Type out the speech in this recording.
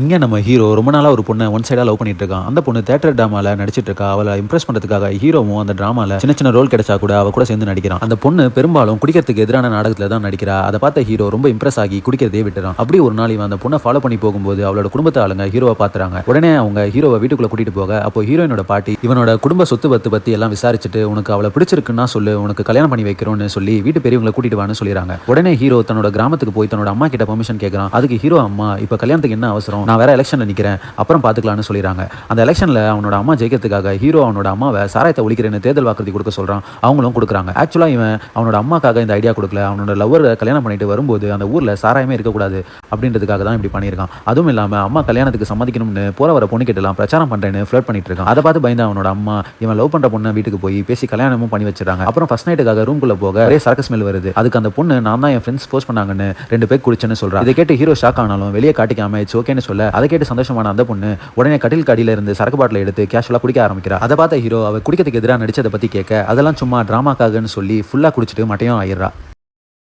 இங்கே நம்ம ஹீரோ ரொம்ப நாளாக ஒரு பொண்ணை ஒன் சைடாக லவ் பண்ணிட்டு இருக்கான். அந்த பொண்ணு தேட்டர் ட்ராமாவில் நடிச்சிட்டு இருக்கா. அவளை இம்ப்ரெஸ் பண்ணுறதுக்காக ஹீரோவும் அந்த ட்ராமாவில் சின்ன சின்ன ரோல் கிடைச்சா கூட அவ கூட சேர்ந்து நடிக்கிறான். அந்த பொண்ணு பெரும்பாலும் குடிக்கிறதுக்கு எதிரான நாடகத்தில் தான் நடிக்கிறா. அதை பார்த்த ஹீரோ ரொம்ப இம்ப்ரெஸ் ஆகி குடிக்கிறதே விட்டுறான். அப்படி ஒரு நாள் இவன் அந்த பொண்ணை ஃபாலோ பண்ணி போகும்போது அவளோட குடும்பத்தை ஆளுங்க ஹீரோவை பார்த்துறாங்க. உடனே அவங்க ஹீரோவை வீட்டுக்குள்ள கூட்டிட்டு போக அப்போ ஹீரோயினோட பாட்டி இவனோட குடும்ப சொத்து பத்தி எல்லாம் விசாரிச்சுட்டு உனக்கு அவளை பிடிச்சிருக்குன்னா சொல்லு, உனக்கு கல்யாணம் பண்ணி வைக்கிறோம்னு சொல்லி வீட்டு பெரியவங்களை கூட்டிட்டு வான்னு சொல்லிடுறாங்க. உடனே ஹீரோ தன்னோட கிராமத்துக்கு போய் தன்னோட அம்மா கிட்ட பெர்மிஷன் கேட்கறான். அதுக்கு ஹீரோ அம்மா இப்ப கல்யாணத்துக்கு என்ன அவசரம், நான் வேற எலெக்ஷன்ல நிக்கிறேன், அப்புறம் பாத்துக்கலாம்னு சொல்லிடுறாங்க. அந்த எலெக்ஷன்ல அவனோட அம்மா ஜெயிக்கிறதுக்காக ஹீரோ அவனோட அம்மாவை சாராயத்தை ஒழிக்கிறேன்னு தேர்தல் வாக்குறுதி கொடுக்க சொல்றான். அவங்களும் கொடுக்குறாங்க. ஆக்சுவலா இவன் அவனோட அம்மாக்காக இந்த ஐடியா கொடுக்கல. அவனோட லவ்வர் கல்யாணம் பண்ணிட்டு வரும்போது அந்த ஊர்ல சாராயமே இருக்கக்கூடாது அப்படின்றதுக்காக தான் இப்படி பண்ணியிருக்கான். அதுவும் இல்லாம அம்மா கல்யாணத்துக்கு சம்மதிக்கணும்னு போற வர பொண்ணு கிட்டலாம் பிரச்சாரம் பண்றேன்னு ஃபிளர்ட் பண்ணிட்டு இருக்கான். அதை பார்த்து பயந்த அவனோட அம்மா இவன் லவ் பண்ற பொண்ணை வீட்டுக்கு போய் பேசி கல்யாணமும் பண்ணி வச்சிடறாங்க. அப்புறம் ஃபர்ஸ்ட் நைட்டுக்காக ரூம்குள்ள போக ஒரே சரக்கு ஸ்மெல் வருது. அதுக்கு அந்த பொண்ணு நான் தான் என் ஃப்ரெண்ட்ஸ் போஸ்ட் பண்ணாங்கன்னு 2 பேர் குடிச்சேன்னு சொல்றா. இதை கேட்டு ஹீரோ ஷாக் ஆனாலும் வெளியே காட்டிக்காம இட்ஸ் ஓகேன்னு சொல்ல அதை கேட்டு சந்தோஷமான அந்த பொண்ணு உடனே கட்டில் கடியில இருந்து சரக்கு பாட்டில எடுத்து கேஷுவலா குடிக்க ஆரம்பிக்கிறா. அதை பார்த்த ஹீரோ அவ குடிக்கிறதுக்கு எதிராக நடிச்சதை பத்தி கேட்க அதெல்லாம் சும்மா டிராமாக்காகன்னு சொல்லி ஃபுல்லா குடிச்சிட்டு மட்டையும் ஆயிடுறா.